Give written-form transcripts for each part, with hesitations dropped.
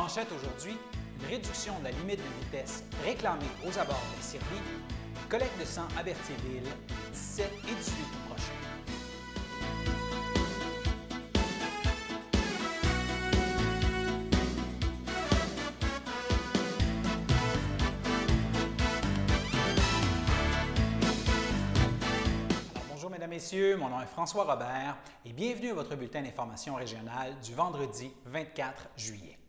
manchette aujourd'hui, une réduction de la limite de vitesse réclamée aux abords de Sirby, collecte de sang à Berthierville les 17 et 18 août prochains. Bonjour Mesdames, Messieurs, mon nom est François Robert et bienvenue à votre bulletin d'information régionale du vendredi 24 juillet.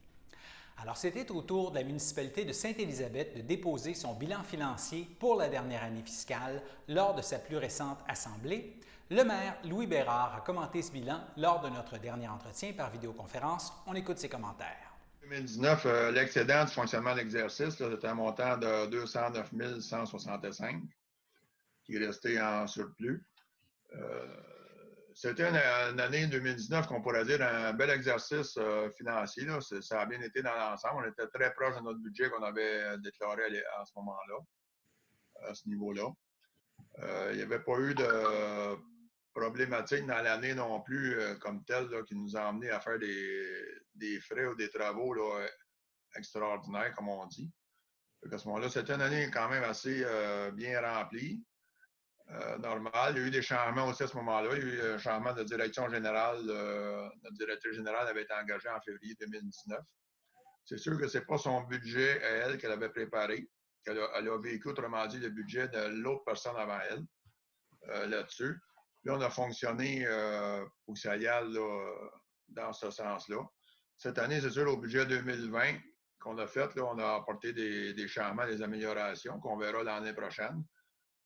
Alors, c'était au tour de la municipalité de Sainte-Élisabeth de déposer son bilan financier pour la dernière année fiscale lors de sa plus récente assemblée. Le maire Louis Bérard a commenté ce bilan lors de notre dernier entretien par vidéoconférence. On écoute ses commentaires. En 2019, l'excédent du fonctionnement de l'exercice, c'était un montant de 209 165 qui est resté en surplus. C'était une année 2019 qu'on pourrait dire un bel exercice financier. Là. Ça a bien été dans l'ensemble. On était très proche de notre budget qu'on avait déclaré à ce moment-là, à ce niveau-là. Il n'y avait pas eu de problématique dans l'année non plus comme telle là, qui nous a amené à faire des frais ou des travaux là, extraordinaires, comme on dit. À ce moment-là, c'était une année quand même assez bien remplie. Normal. Il y a eu des changements aussi à ce moment-là. Il y a eu un changement de direction générale. Notre directrice générale avait été engagée en février 2019. C'est sûr que ce n'est pas son budget à elle qu'elle avait préparé. Elle a vécu, autrement dit, le budget de l'autre personne avant elle là-dessus. Là, on a fonctionné pour que ça y aille dans ce sens-là. Cette année, c'est sûr, au budget 2020 qu'on a fait, là, on a apporté des changements, des améliorations qu'on verra l'année prochaine.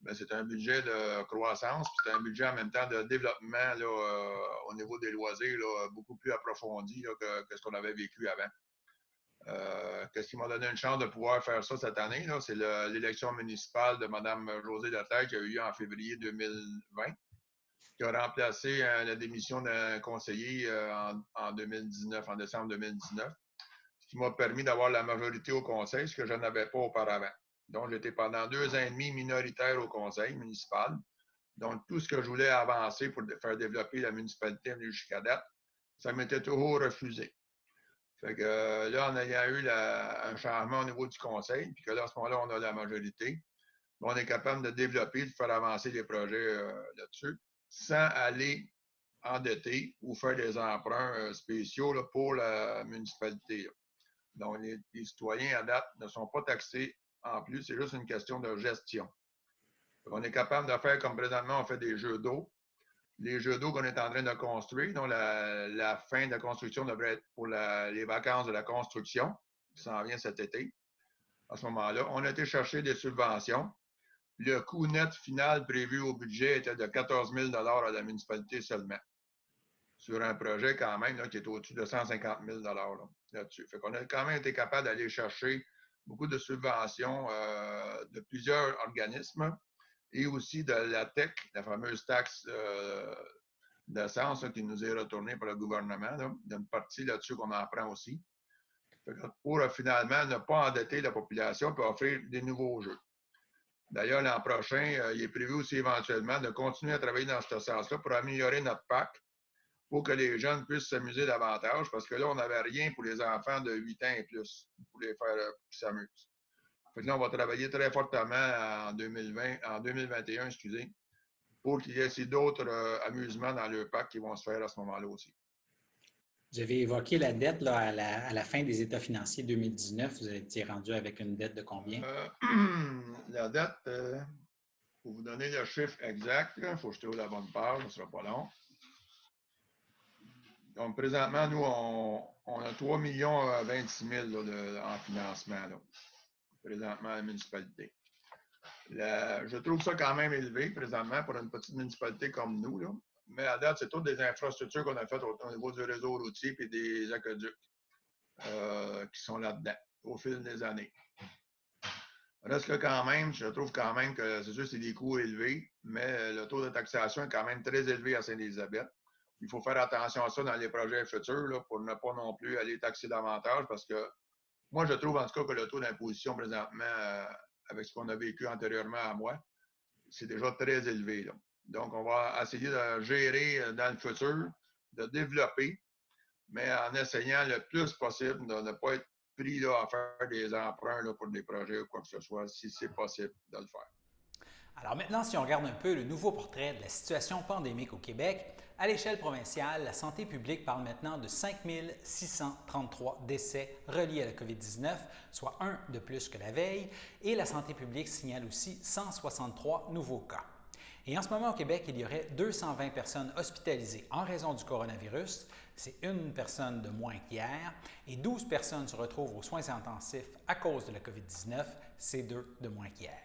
Ben, c'est un budget de croissance, puis c'est un budget en même temps de développement là, au niveau des loisirs là, beaucoup plus approfondi là, que ce qu'on avait vécu avant. Qu'est-ce qui m'a donné une chance de pouvoir faire ça cette année? C'est l'élection municipale de Mme Josée Leclerc qui a eu lieu en février 2020, qui a remplacé la démission d'un conseiller en 2019, en décembre 2019, ce qui m'a permis d'avoir la majorité au conseil, ce que je n'avais pas auparavant. Donc, j'étais pendant 2 ans et demi minoritaire au conseil municipal. Donc, tout ce que je voulais avancer pour faire développer la municipalité jusqu'à date, ça m'était toujours refusé. Fait que là, en ayant eu un changement au niveau du conseil, puis que là, à ce moment-là, on a la majorité, on est capable de développer, de faire avancer les projets là-dessus, sans aller endetter ou faire des emprunts spéciaux là, pour la municipalité. Là. Donc, les citoyens, à date, ne sont pas taxés en plus, c'est juste une question de gestion. On est capable de faire comme présentement, on fait des jeux d'eau. Les jeux d'eau qu'on est en train de construire, donc la fin de la construction devrait être pour les vacances de la construction, qui s'en vient cet été. À ce moment-là, on a été chercher des subventions. Le coût net final prévu au budget était de 14 000 à la municipalité seulement, sur un projet quand même là, qui est au-dessus de 150 000 là-dessus. Fait qu'on a quand même été capable d'aller chercher beaucoup de subventions de plusieurs organismes et aussi de la TEC, la fameuse taxe d'essence qui nous est retournée par le gouvernement. Là. Il y a une partie là-dessus qu'on en prend aussi. Pour finalement ne pas endetter la population et offrir des nouveaux jeux. D'ailleurs, l'an prochain, il est prévu aussi éventuellement de continuer à travailler dans ce sens-là pour améliorer notre PAC pour que les jeunes puissent s'amuser davantage, parce que là, on n'avait rien pour les enfants de 8 ans et plus, pour les faire qu'ils s'amusent. Fait que là, on va travailler très fortement en 2021, excusez, pour qu'il y ait aussi d'autres amusements dans le parc qui vont se faire à ce moment-là aussi. Vous avez évoqué la dette là, à la fin des états financiers 2019. Vous avez été rendu avec une dette de combien? La dette, pour vous donner le chiffre exact, il faut que je trouve la bonne page, ça ne sera pas long. Donc, présentement, nous, on a 3 26 000 là, en financement, là, présentement à la municipalité. Je trouve ça quand même élevé, présentement, pour une petite municipalité comme nous. Là. Mais à date, c'est toutes des infrastructures qu'on a faites au niveau du réseau routier et des aqueducs qui sont là-dedans au fil des années. Reste que quand même, je trouve quand même que c'est sûr que c'est des coûts élevés, mais le taux de taxation est quand même très élevé à Sainte-Élisabeth. Il faut faire attention à ça dans les projets futurs là, pour ne pas non plus aller taxer davantage parce que moi, je trouve en tout cas que le taux d'imposition présentement, avec ce qu'on a vécu antérieurement à moi, c'est déjà très élevé. Là. Donc, on va essayer de gérer dans le futur, de développer, mais en essayant le plus possible de ne pas être pris là, à faire des emprunts là, pour des projets ou quoi que ce soit, si c'est possible de le faire. Alors maintenant, si on regarde un peu le nouveau portrait de la situation pandémique au Québec, à l'échelle provinciale, la santé publique parle maintenant de 5 633 décès reliés à la COVID-19, soit un de plus que la veille, et la santé publique signale aussi 163 nouveaux cas. Et en ce moment au Québec, il y aurait 220 personnes hospitalisées en raison du coronavirus. C'est une personne de moins qu'hier et 12 personnes se retrouvent aux soins intensifs à cause de la COVID-19. C'est 2 de moins qu'hier.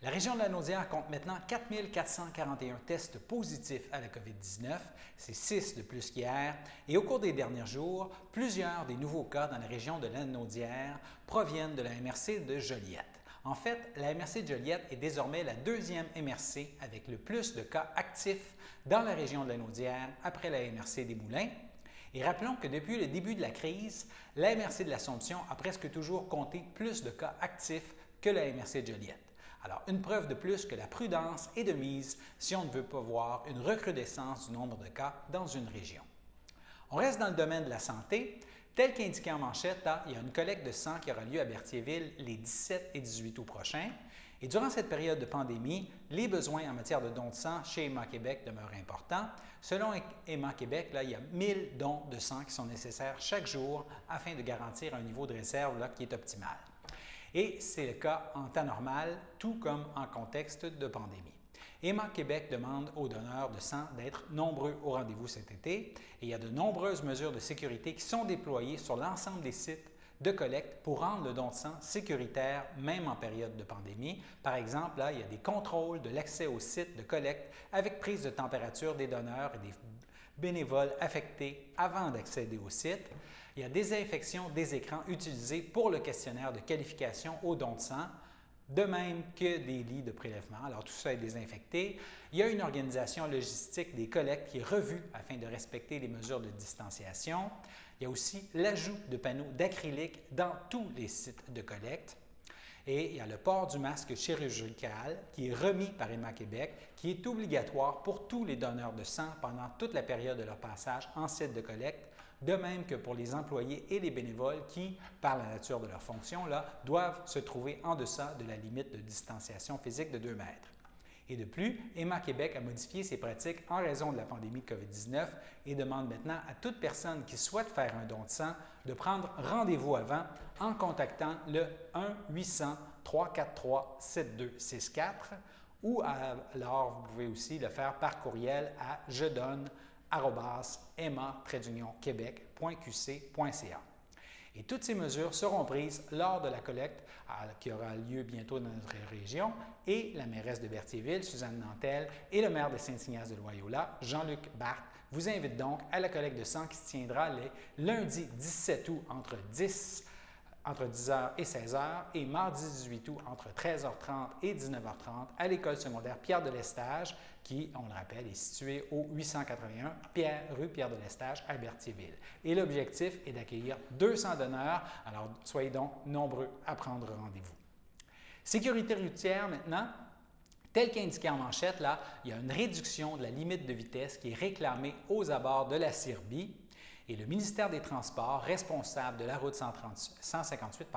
La région de la Naudière compte maintenant 4 441 tests positifs à la COVID-19, c'est 6 de plus qu'hier, et au cours des derniers jours, plusieurs des nouveaux cas dans la région de la Naudière proviennent de la MRC de Joliette. En fait, la MRC de Joliette est désormais la deuxième MRC avec le plus de cas actifs dans la région de la Naudière après la MRC des Moulins. Et rappelons que depuis le début de la crise, la MRC de l'Assomption a presque toujours compté plus de cas actifs que la MRC de Joliette. Alors, une preuve de plus que la prudence est de mise si on ne veut pas voir une recrudescence du nombre de cas dans une région. On reste dans le domaine de la santé. Tel qu'indiqué en manchette, là, il y a une collecte de sang qui aura lieu à Berthierville les 17 et 18 août prochains. Et durant cette période de pandémie, les besoins en matière de dons de sang chez Héma Québec demeurent importants. Selon Héma Québec, là, il y a 1000 dons de sang qui sont nécessaires chaque jour afin de garantir un niveau de réserve là, qui est optimal. Et c'est le cas en temps normal, tout comme en contexte de pandémie. Héma Québec demande aux donneurs de sang d'être nombreux au rendez-vous cet été et il y a de nombreuses mesures de sécurité qui sont déployées sur l'ensemble des sites de collecte pour rendre le don de sang sécuritaire même en période de pandémie. Par exemple, là, il y a des contrôles de l'accès aux sites de collecte avec prise de température des donneurs et des bénévoles affectés avant d'accéder au site. Il y a désinfection des écrans utilisés pour le questionnaire de qualification au don de sang, de même que des lits de prélèvement. Alors, tout ça est désinfecté. Il y a une organisation logistique des collectes qui est revue afin de respecter les mesures de distanciation. Il y a aussi l'ajout de panneaux d'acrylique dans tous les sites de collecte. Et il y a le port du masque chirurgical qui est remis par Héma Québec, qui est obligatoire pour tous les donneurs de sang pendant toute la période de leur passage en site de collecte, de même que pour les employés et les bénévoles qui, par la nature de leur fonction, là, doivent se trouver en deçà de la limite de distanciation physique de 2 mètres. Et de plus, Héma Québec a modifié ses pratiques en raison de la pandémie de COVID-19 et demande maintenant à toute personne qui souhaite faire un don de sang de prendre rendez-vous avant en contactant le 1-800-343-7264 ou alors vous pouvez aussi le faire par courriel à jedonne@hema-quebec.qc.ca. Et toutes ces mesures seront prises lors de la collecte qui aura lieu bientôt dans notre région et la mairesse de Berthierville, Suzanne Nantel, et le maire de Saint-Ignace-de-Loyola, Jean-Luc Barthes, vous invitent donc à la collecte de sang qui se tiendra les lundis 17 août entre 10h et 16h et mardi 18 août entre 13h30 et 19h30 à l'école secondaire Pierre de Lestage qui, on le rappelle, est située au 881 rue Pierre de Lestage à Berthierville. Et l'objectif est d'accueillir 200 donneurs, alors soyez donc nombreux à prendre rendez-vous. Sécurité routière maintenant. Tel qu'indiqué en manchette, là, il y a une réduction de la limite de vitesse qui est réclamée aux abords de la Cirbie. Et le ministère des Transports, responsable de la route 158,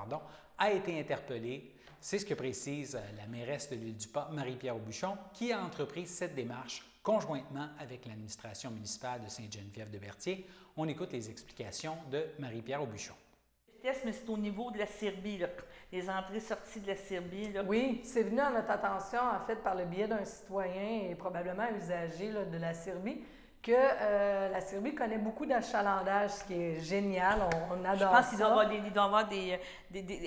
a été interpellé. C'est ce que précise la mairesse de l'Île-du-Pas, Marie-Pierre Aubuchon, qui a entrepris cette démarche conjointement avec l'administration municipale de Sainte-Geneviève-de-Berthier. On écoute les explications de Marie-Pierre Aubuchon. Mais c'est au niveau de la Cirbie, là, les entrées-sorties de la Cirbie. Là. Oui, c'est venu à notre attention, en fait, par le biais d'un citoyen et probablement usager là, de la Cirbie, que la Cirbie connaît beaucoup d'achalandage, ce qui est génial. On adore ça. Je pense qu'il doit y avoir des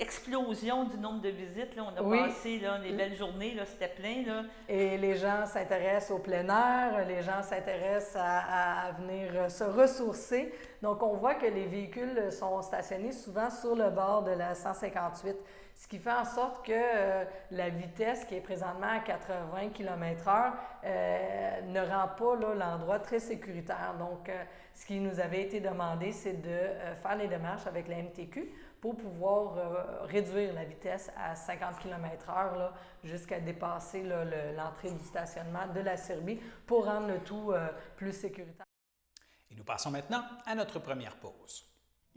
explosions du nombre de visites. Là. On a passé là, des belles journées, là, c'était plein. Là. Et les gens s'intéressent au plein air, les gens s'intéressent à venir se ressourcer. Donc, on voit que les véhicules sont stationnés souvent sur le bord de la 158, ce qui fait en sorte que la vitesse qui est présentement à 80 km/h ne rend pas l'endroit très sécuritaire. Donc, ce qui nous avait été demandé, c'est de faire les démarches avec la MTQ pour pouvoir réduire la vitesse à 50 km/h jusqu'à dépasser l'entrée du stationnement de la Cirbie pour rendre le tout plus sécuritaire. Et nous passons maintenant à notre première pause.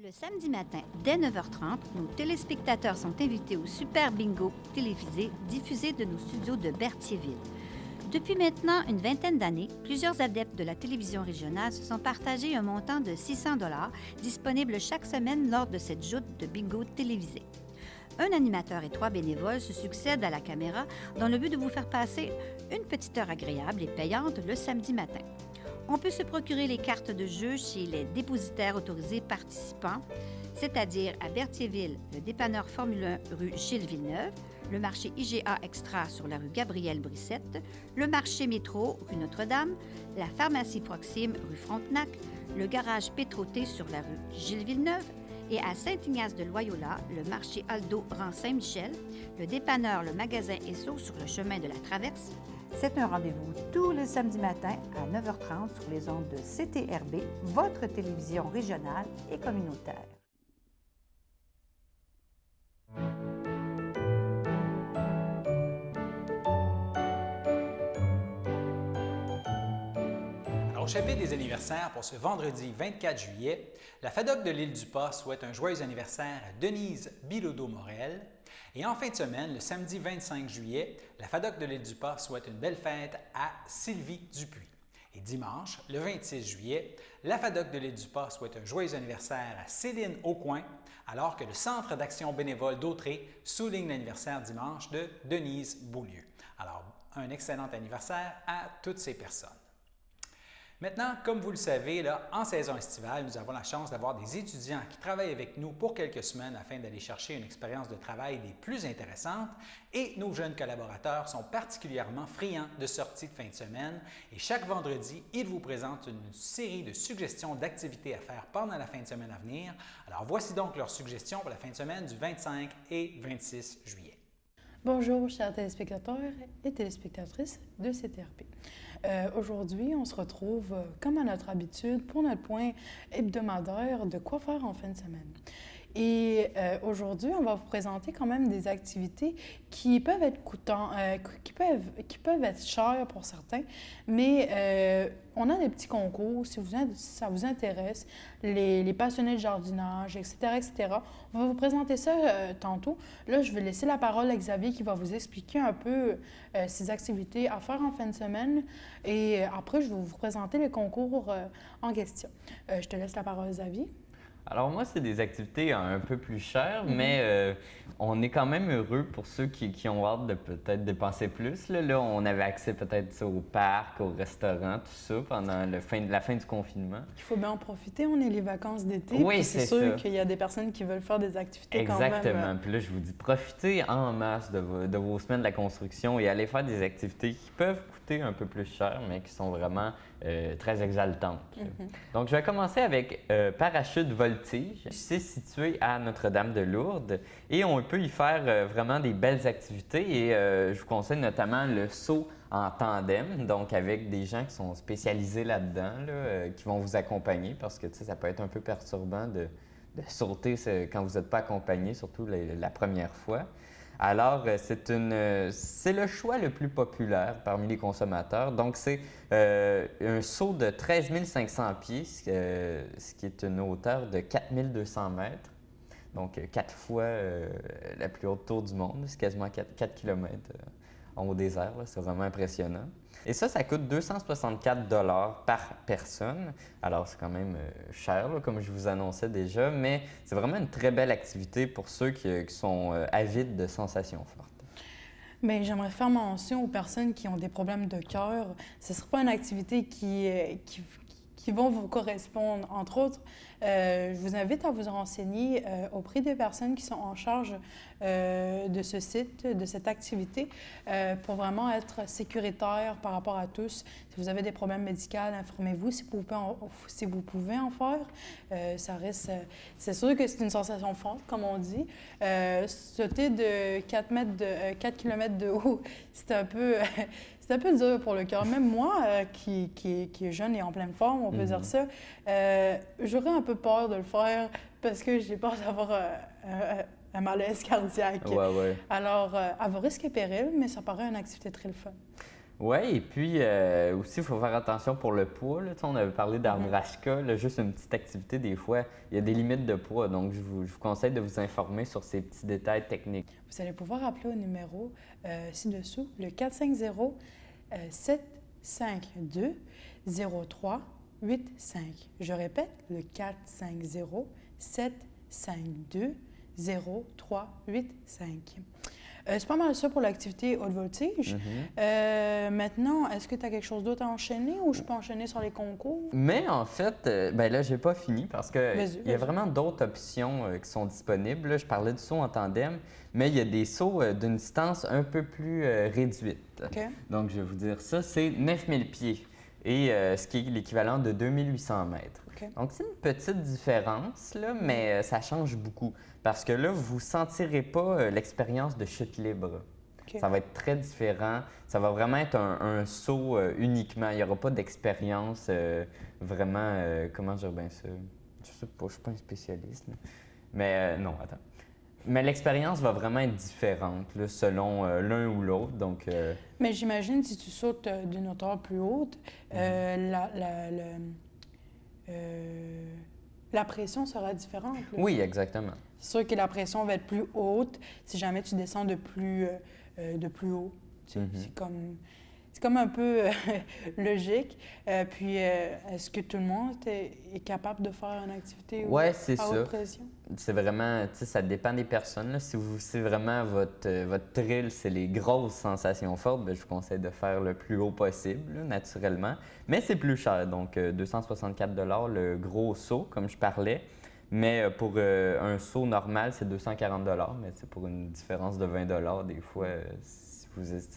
Le samedi matin, dès 9h30, nos téléspectateurs sont invités au Super Bingo télévisé diffusé de nos studios de Berthierville. Depuis maintenant une vingtaine d'années, plusieurs adeptes de la télévision régionale se sont partagés un montant de 600 $ disponible chaque semaine lors de cette joute de bingo télévisé. Un animateur et 3 bénévoles se succèdent à la caméra dans le but de vous faire passer une petite heure agréable et payante le samedi matin. On peut se procurer les cartes de jeu chez les dépositaires autorisés participants, c'est-à-dire à Berthierville, le dépanneur Formule 1 rue Gilles Villeneuve, le marché IGA Extra sur la rue Gabrielle Brissette, le marché Métro rue Notre-Dame, la pharmacie Proxime rue Frontenac, le garage Pétroté sur la rue Gilles Villeneuve et à Saint-Ignace-de-Loyola, le marché Aldo rang Saint-Michel, le dépanneur Le Magasin Esso sur le chemin de la Traverse. C'est un rendez-vous tous les samedis matins à 9h30 sur les ondes de CTRB, votre télévision régionale et communautaire. Alors, au chapitre des anniversaires pour ce vendredi 24 juillet, la FADOC de l'Île-du-Pas souhaite un joyeux anniversaire à Denise Bilodeau-Morel. Et en fin de semaine, le samedi 25 juillet, la FADOC de l'Île-du-Pas souhaite une belle fête à Sylvie Dupuis. Et dimanche, le 26 juillet, la FADOC de l'Île-du-Pas souhaite un joyeux anniversaire à Céline Aucoin, alors que le Centre d'action bénévole d'Autrey souligne l'anniversaire dimanche de Denise Beaulieu. Alors, un excellent anniversaire à toutes ces personnes. Maintenant, comme vous le savez, là, en saison estivale, nous avons la chance d'avoir des étudiants qui travaillent avec nous pour quelques semaines afin d'aller chercher une expérience de travail des plus intéressantes et nos jeunes collaborateurs sont particulièrement friands de sorties de fin de semaine et chaque vendredi, ils vous présentent une série de suggestions d'activités à faire pendant la fin de semaine à venir. Alors voici donc leurs suggestions pour la fin de semaine du 25 et 26 juillet. Bonjour, chers téléspectateurs et téléspectatrices de CTRP. Aujourd'hui, on se retrouve, comme à notre habitude, pour notre point hebdomadaire de quoi faire en fin de semaine. Et aujourd'hui, on va vous présenter quand même des activités qui peuvent être coûtantes, qui peuvent être chères pour certains, mais on a des petits concours, si ça vous intéresse, les passionnés de jardinage, etc., etc. On va vous présenter ça tantôt. Là, je vais laisser la parole à Xavier qui va vous expliquer un peu ces activités à faire en fin de semaine. Et après, je vais vous présenter les concours en question. Je te laisse la parole, Xavier. Alors moi, c'est des activités un peu plus chères, mais on est quand même heureux pour ceux qui ont hâte de peut-être dépenser plus. Là, on avait accès peut-être au parc, au restaurant, tout ça, pendant la fin du confinement. Il faut bien en profiter, on est les vacances d'été. Oui, c'est sûr qu'il y a des personnes qui veulent faire des activités quand même. Exactement. Puis là, je vous dis, profitez en masse de vos semaines de la construction et allez faire des activités qui peuvent coûter un peu plus cher, mais qui sont vraiment très exaltantes. Donc, je vais commencer avec parachute voltige. C'est situé à Notre-Dame-de-Lourdes et on peut y faire vraiment des belles activités et je vous conseille notamment le saut en tandem, donc avec des gens qui sont spécialisés là-dedans, qui vont vous accompagner parce que ça peut être un peu perturbant de sauter quand vous n'êtes pas accompagné, surtout la première fois. Alors, c'est le choix le plus populaire parmi les consommateurs. Donc, c'est un saut de 13 500 pieds, ce qui est une hauteur de 4 200 mètres. Donc, 4 fois la plus haute tour du monde. C'est quasiment 4 km en haut des airs. C'est vraiment impressionnant. Et ça coûte 264 $ par personne. Alors, c'est quand même cher, comme je vous annonçais déjà, mais c'est vraiment une très belle activité pour ceux qui sont avides de sensations fortes. Bien, j'aimerais faire mention aux personnes qui ont des problèmes de cœur. Ce ne sera pas une activité qui vont vous correspondre, entre autres. Je vous invite à vous renseigner auprès des personnes qui sont en charge de ce site, de cette activité, pour vraiment être sécuritaire par rapport à tous. Si vous avez des problèmes médicaux, informez-vous si vous pouvez en faire. Ça reste, c'est sûr que c'est une sensation forte, comme on dit. Sauter de 4 km de haut, c'est un peu... C'est un peu dur pour le cœur. Même moi, qui est jeune et en pleine forme, on peut dire ça, j'aurais un peu peur de le faire parce que j'ai peur d'avoir un malaise cardiaque. Ouais. Alors, à vos risques et périls, mais ça paraît une activité très fun. Oui, et puis aussi, il faut faire attention pour le poids. Là. Tu sais, on avait parlé d'Arbraska, là, juste une petite activité, des fois, il y a des limites de poids. Donc, je vous conseille de vous informer sur ces petits détails techniques. Vous allez pouvoir appeler au numéro ci-dessous, le 450-752-0385. Je répète, le 450-752-0385. C'est pas mal ça pour l'activité haute voltige. Maintenant, est-ce que tu as quelque chose d'autre à enchaîner ou je peux enchaîner sur les concours? Mais en fait, ben là, j'ai pas fini parce qu'il Vas-y, y a vas-y. vraiment d'autres options qui sont disponibles. Là, je parlais du saut en tandem, mais il y a des sauts d'une distance un peu plus réduite. OK. Donc, je vais vous dire ça, c'est 9000 pieds et ce qui est l'équivalent de 2800 mètres. OK. Donc, c'est une petite différence, là, mais ça change beaucoup parce que là, vous ne sentirez pas l'expérience de chute libre. OK. Ça va être très différent. Ça va vraiment être un saut uniquement. Il n'y aura pas d'expérience vraiment... comment dire bien ça? Je sais pas, je ne suis pas un spécialiste. Là. Mais non, attends. Mais l'expérience va vraiment être différente là, selon l'un ou l'autre. Donc, Mais j'imagine si tu sautes d'une hauteur plus haute, la pression sera différente. Là. oui, exactement. C'est sûr que la pression va être plus haute si jamais tu descends de plus haut. Tu sais, c'est comme un peu logique. Puis, est-ce que tout le monde est capable de faire une activité Ouais, c'est à ça. haute pression? C'est vraiment, tu sais, ça dépend des personnes. Là. Si vraiment votre thrill, c'est les grosses sensations fortes, bien, je vous conseille de faire le plus haut possible, là, naturellement. Mais c'est plus cher, donc 264 $ le gros saut, comme je parlais. Mais pour un saut normal, c'est 240 $. Mais c'est pour une différence de 20 $ des fois, si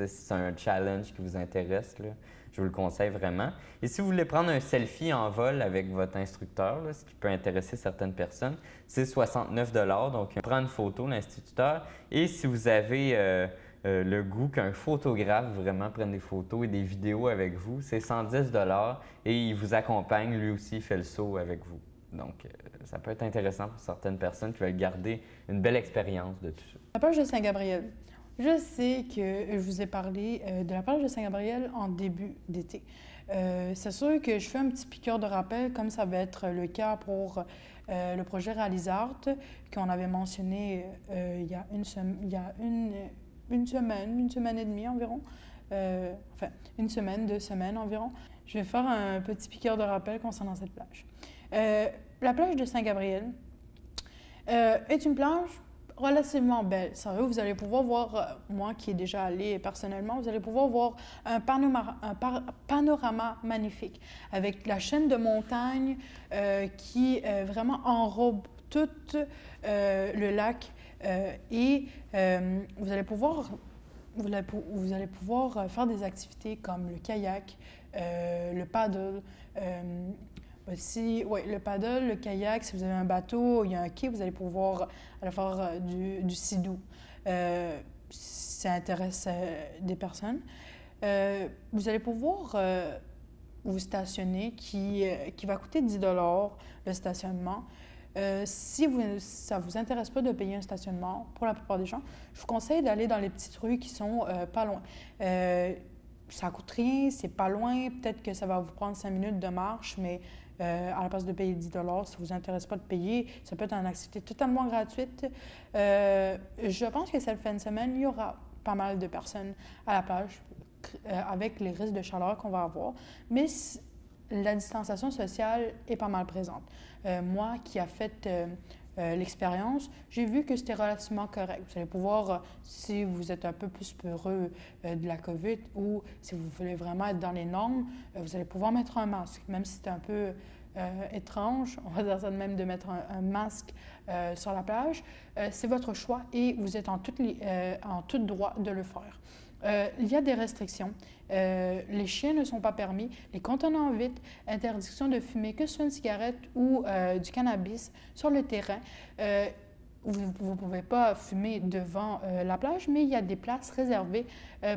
c'est un challenge qui vous intéresse, là, je vous le conseille vraiment. Et si vous voulez prendre un selfie en vol avec votre instructeur, là, ce qui peut intéresser certaines personnes, c'est 69 $. Donc, prend une photo, l'instituteur. Et si vous avez le goût qu'un photographe vraiment prenne des photos et des vidéos avec vous, c'est 110 $ et il vous accompagne, lui aussi, il fait le saut avec vous. Donc, ça peut être intéressant pour certaines personnes qui veulent garder une belle expérience de tout ça. La plage de Saint-Gabriel. Je sais que je vous ai parlé de la plage de Saint-Gabriel en début d'été. C'est sûr que je fais un petit piqûre de rappel, comme ça va être le cas pour le projet Réalisart, qu'on avait mentionné il y a une semaine et demie environ. Enfin, une semaine, 2 semaines environ. Je vais faire un petit piqûre de rappel concernant cette plage. La plage de Saint-Gabriel est une plage relativement belle. Sérieux, vous allez pouvoir voir, moi qui ai déjà allé personnellement, vous allez pouvoir voir un panorama magnifique avec la chaîne de montagnes qui vraiment enrobe tout le lac et vous allez pouvoir faire des activités comme le kayak, le paddle, aussi, oui, le paddle, le kayak, si vous avez un bateau, il y a un quai, vous allez pouvoir aller faire du sidou. Ça intéresse des personnes. Vous allez pouvoir vous stationner, qui va coûter 10 $ le stationnement. Si ça ne vous intéresse pas de payer un stationnement, pour la plupart des gens, je vous conseille d'aller dans les petites rues qui sont pas loin. Ça ne coûte rien, c'est pas loin. Peut-être que ça va vous prendre 5 minutes de marche, mais à la place de payer 10 $, si ça ne vous intéresse pas de payer, ça peut être une activité totalement gratuite. Je pense que cette fin de semaine, il y aura pas mal de personnes à la plage avec les risques de chaleur qu'on va avoir. Mais la distanciation sociale est pas mal présente. Moi qui a fait l'expérience, j'ai vu que c'était relativement correct. Vous allez pouvoir, si vous êtes un peu plus peureux de la COVID ou si vous voulez vraiment être dans les normes, vous allez pouvoir mettre un masque, même si c'est un peu étrange, on va dire ça de même, de mettre un masque sur la plage. C'est votre choix et vous êtes en tout droit de le faire. Il y a des restrictions. Les chiens ne sont pas permis. Les contenants vides, interdiction de fumer que ce soit une cigarette ou du cannabis sur le terrain. Vous ne pouvez pas fumer devant la plage, mais il y a des places réservées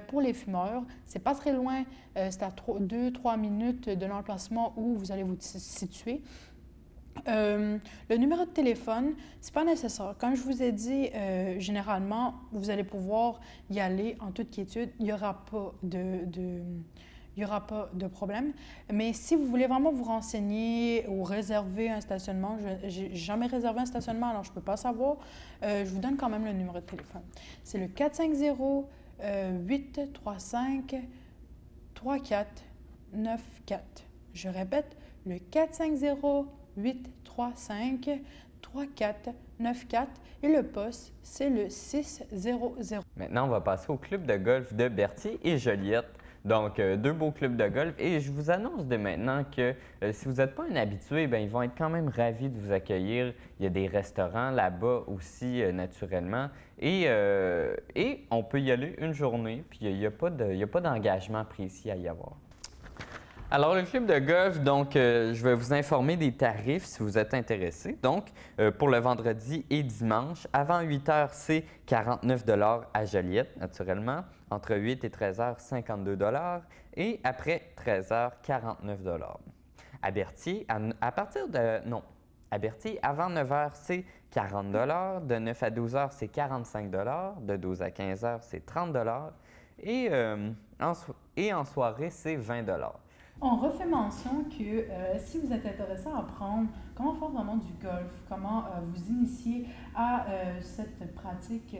pour les fumeurs. C'est pas très loin, c'est à 2-3 minutes de l'emplacement où vous allez vous situer. Le numéro de téléphone, c'est pas nécessaire. Comme je vous ai dit, généralement, vous allez pouvoir y aller en toute quiétude. Il n'y aura pas de problème. Mais si vous voulez vraiment vous renseigner ou réserver un stationnement, je n'ai jamais réservé un stationnement, alors je ne peux pas savoir, je vous donne quand même le numéro de téléphone. C'est le 450-835-3494. Je répète, le 450-835-3494 et le poste, c'est le 600. Maintenant, on va passer au club de golf de Berthier et Joliette. Donc, deux beaux clubs de golf. Et je vous annonce dès maintenant que si vous n'êtes pas un habitué, bien, ils vont être quand même ravis de vous accueillir. Il y a des restaurants là-bas aussi, naturellement. Et on peut y aller une journée, puis il n'y a pas d'engagement précis à y avoir. Alors, le club de golf, donc, je vais vous informer des tarifs si vous êtes intéressé. Donc, pour le vendredi et dimanche, avant 8 h, c'est 49 $ à Joliette, naturellement. Entre 8 et 13 h, 52 $ et après 13 h, 49 $ À Berthier, à Berthier, avant 9 h, c'est 40 $ De 9 à 12 h, c'est 45 $ De 12 à 15 h, c'est 30 $ et en soirée, c'est 20 $. On refait mention que si vous êtes intéressé à apprendre comment faire vraiment du golf, comment vous initier à cette pratique,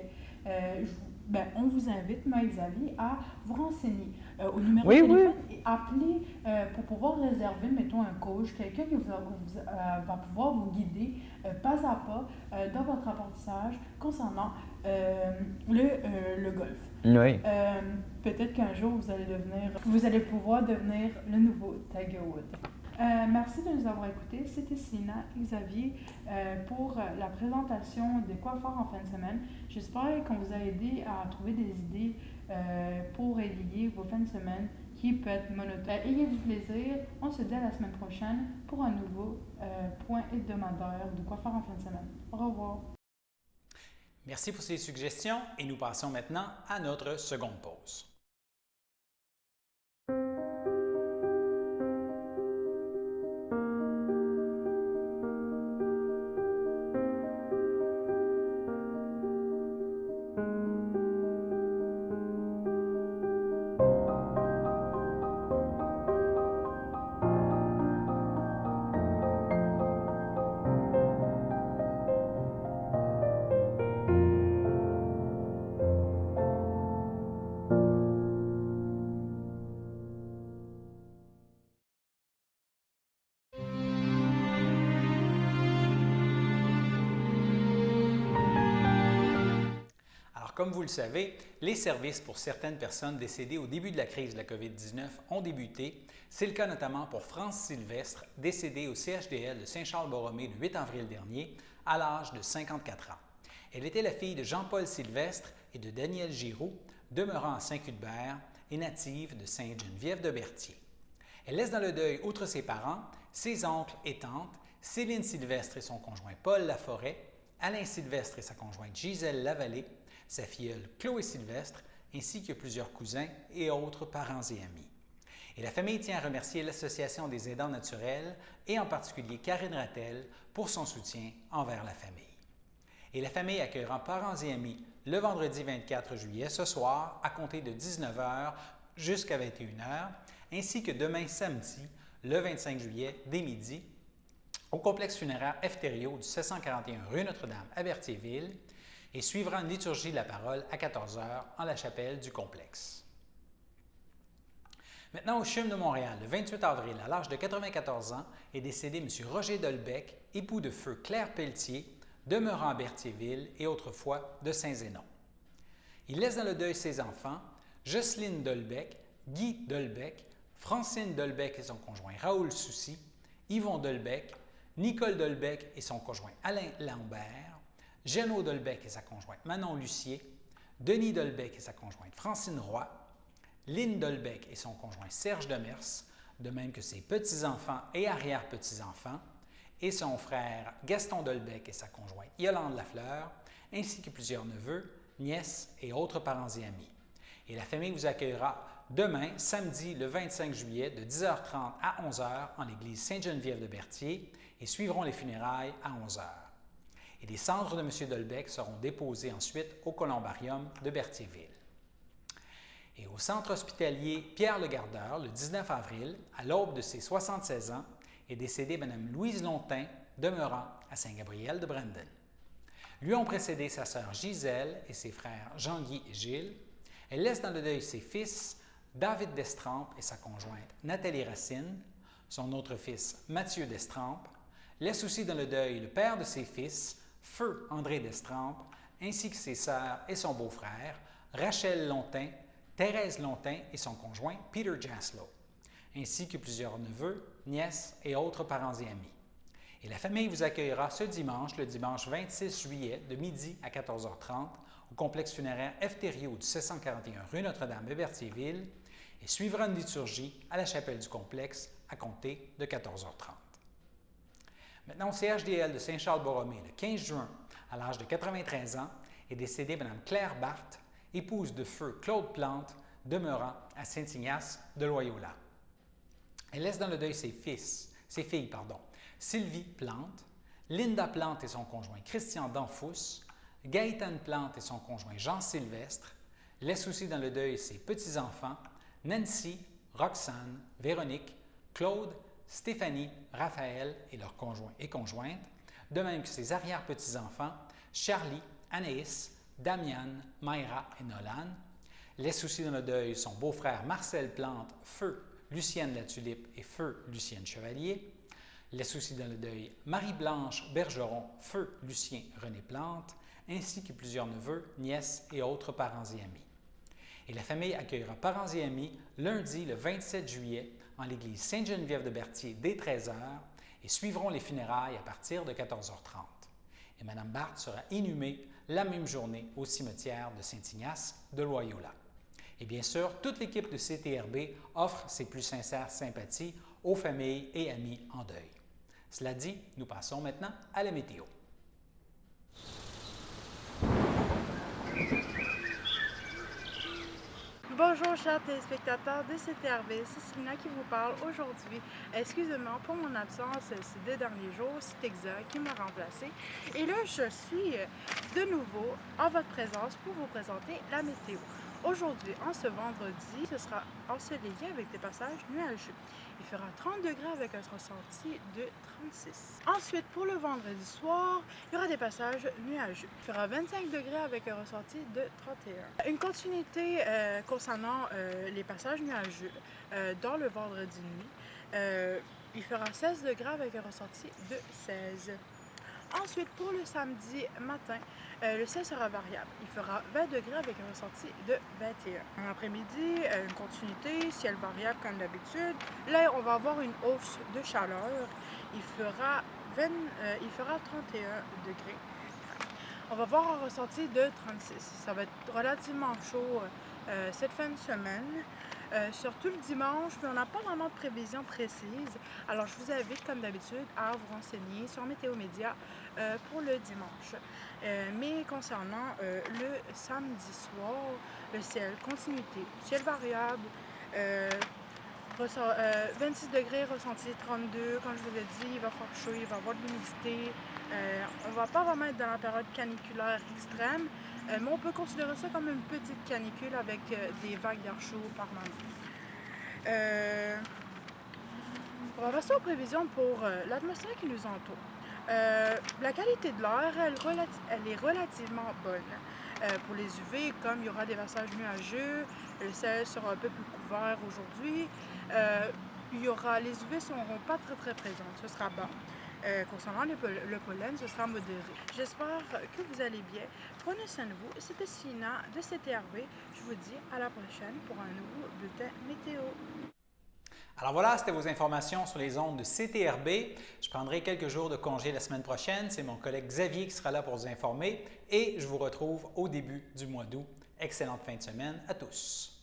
on vous invite, moi et Xavier, à vous renseigner au numéro de téléphone et appeler pour pouvoir réserver, mettons, un coach, quelqu'un qui va pouvoir vous guider pas à pas dans votre apprentissage concernant le golf. Oui. Peut-être qu'un jour, vous allez pouvoir devenir le nouveau Tiger Woods. Merci de nous avoir écoutés. C'était Célina et Xavier pour la présentation de quoi faire en fin de semaine. J'espère qu'on vous a aidé à trouver des idées pour égayer vos fins de semaine qui peut être monotones. Ayez du plaisir. On se dit à la semaine prochaine pour un nouveau point hebdomadaire de quoi faire en fin de semaine. Au revoir. Merci pour ces suggestions et nous passons maintenant à notre seconde pause. Comme vous le savez, les services pour certaines personnes décédées au début de la crise de la COVID-19 ont débuté. C'est le cas notamment pour France Sylvestre, décédée au CHDL de Saint-Charles-Borromée le 8 avril dernier, à l'âge de 54 ans. Elle était la fille de Jean-Paul Sylvestre et de Daniel Giroux, demeurant à Saint-Cuthbert et native de Sainte-Geneviève-de-Berthier. Elle laisse dans le deuil, outre ses parents, ses oncles et tantes, Céline Sylvestre et son conjoint Paul Laforêt, Alain Sylvestre et sa conjointe Gisèle Lavallée, sa filleule Chloé Sylvestre, ainsi que plusieurs cousins et autres parents et amis. Et la famille tient à remercier l'Association des aidants naturels et en particulier Karine Rattel pour son soutien envers la famille. Et la famille accueillera parents et amis le vendredi 24 juillet ce soir à compter de 19 h jusqu'à 21 h, ainsi que demain samedi, le 25 juillet, dès midi, au complexe funéraire Efterio du 741 rue Notre-Dame à Berthierville, et suivra une liturgie de la parole à 14 h en la chapelle du complexe. Maintenant, au CHUM de Montréal, le 28 avril, à l'âge de 94 ans, est décédé M. Roger Dolbec, époux de feu Claire Pelletier, demeurant à Berthierville et autrefois de Saint-Zénon. Il laisse dans le deuil ses enfants, Jocelyne Dolbec, Guy Dolbec, Francine Dolbec et son conjoint Raoul Soucy, Yvon Dolbec, Nicole Dolbec et son conjoint Alain Lambert, Jeannot Dolbec et sa conjointe Manon Lucier, Denis Dolbec et sa conjointe Francine Roy, Lynne Dolbec et son conjoint Serge Demers, de même que ses petits-enfants et arrière-petits-enfants, et son frère Gaston Dolbec et sa conjointe Yolande Lafleur, ainsi que plusieurs neveux, nièces et autres parents et amis. Et la famille vous accueillera demain, samedi le 25 juillet, de 10h30 à 11h en l'église Sainte-Geneviève de Berthier et suivront les funérailles à 11h. Et les cendres de M. Dolbec seront déposées ensuite au columbarium de Berthierville. Et au centre hospitalier Pierre Le Gardeur, le 19 avril, à l'aube de ses 76 ans, est décédée Mme Louise Lontin, demeurant à Saint-Gabriel de Brandon. Lui ont précédé sa sœur Gisèle et ses frères Jean-Guy et Gilles. Elle laisse dans le deuil ses fils David Destrampes et sa conjointe Nathalie Racine, son autre fils Mathieu Destrampes, laisse aussi dans le deuil le père de ses fils, Feu André Destrampes, ainsi que ses sœurs et son beau-frère, Rachel Lontin, Thérèse Lontin et son conjoint Peter Jaslow, ainsi que plusieurs neveux, nièces et autres parents et amis. Et la famille vous accueillera ce dimanche, le dimanche 26 juillet, de midi à 14h30, au complexe funéraire F. Thériault du 741 rue Notre-Dame de Berthierville, et suivra une liturgie à la chapelle du complexe à compter de 14h30. Maintenant, au CHDL de Saint-Charles-Borromée, le 15 juin, à l'âge de 93 ans, est décédée Mme Claire Barthes, épouse de feu Claude Plante, demeurant à Saint-Ignace de Loyola. Elle laisse dans le deuil ses filles, Sylvie Plante, Linda Plante et son conjoint Christian Danfous, Gaëtane Plante et son conjoint Jean Sylvestre, laisse aussi dans le deuil ses petits-enfants Nancy, Roxane, Véronique, Claude, Stéphanie, Raphaël et leurs conjoints et conjointes, de même que ses arrière-petits-enfants Charlie, Anaïs, Damiane, Mayra et Nolan, laisse aussi dans le deuil son beau-frère Marcel Plante, feu Lucienne Latulippe et feu Lucienne Chevalier, laisse aussi dans le deuil Marie-Blanche Bergeron, feu Lucien René Plante, ainsi que plusieurs neveux, nièces et autres parents et amis. Et la famille accueillera parents et amis lundi le 27 juillet en l'église Sainte-Geneviève de Berthier dès 13h et suivront les funérailles à partir de 14h30. Et Mme Barthes sera inhumée la même journée au cimetière de Saint-Ignace de Loyola. Et bien sûr, toute l'équipe de CTRB offre ses plus sincères sympathies aux familles et amis en deuil. Cela dit, nous passons maintenant à la météo. Bonjour chers téléspectateurs de CTRB, c'est Sylvina qui vous parle aujourd'hui. Excusez-moi pour mon absence ces 2 derniers jours, c'est Texa qui m'a remplacée. Et là, je suis de nouveau en votre présence pour vous présenter la météo. Aujourd'hui, en ce vendredi, ce sera ensoleillé avec des passages nuageux. Il fera 30 degrés avec un ressenti de 36. Ensuite, pour le vendredi soir, il y aura des passages nuageux. Il fera 25 degrés avec un ressenti de 31. Une continuité concernant les passages nuageux dans le vendredi nuit. Il fera 16 degrés avec un ressenti de 16. Ensuite, pour le samedi matin, le ciel sera variable. Il fera 20 degrés avec un ressenti de 21. En après-midi, une continuité, ciel variable comme d'habitude. Là, on va avoir une hausse de chaleur. Il fera 31 degrés. On va voir un ressenti de 36. Ça va être relativement chaud cette fin de semaine. Surtout le dimanche, mais on n'a pas vraiment de prévision précise. Alors, je vous invite, comme d'habitude, à vous renseigner sur Météo Média pour le dimanche. Mais concernant le samedi soir, le ciel, continuité, ciel variable, 26 degrés, ressenti 32. Comme je vous l'ai dit, il va faire chaud, il va y avoir de l'humidité. On ne va pas vraiment être dans la période caniculaire extrême, mais on peut considérer ça comme une petite canicule avec des vagues d'air chaud par moment. On va passer aux prévisions pour l'atmosphère qui nous entoure. La qualité de l'air, elle est relativement bonne. Pour les UV, comme il y aura des passages nuageux, le ciel sera un peu plus couvert aujourd'hui. Les UV ne seront pas très présentes, ce sera bas. Concernant le pollen, ce sera modéré. J'espère que vous allez bien. Prenez soin de vous. C'était Sina de CTRB. Je vous dis à la prochaine pour un nouveau bulletin météo. Alors voilà, c'était vos informations sur les ondes de CTRB. Je prendrai quelques jours de congé la semaine prochaine. C'est mon collègue Xavier qui sera là pour vous informer et je vous retrouve au début du mois d'août. Excellente fin de semaine à tous.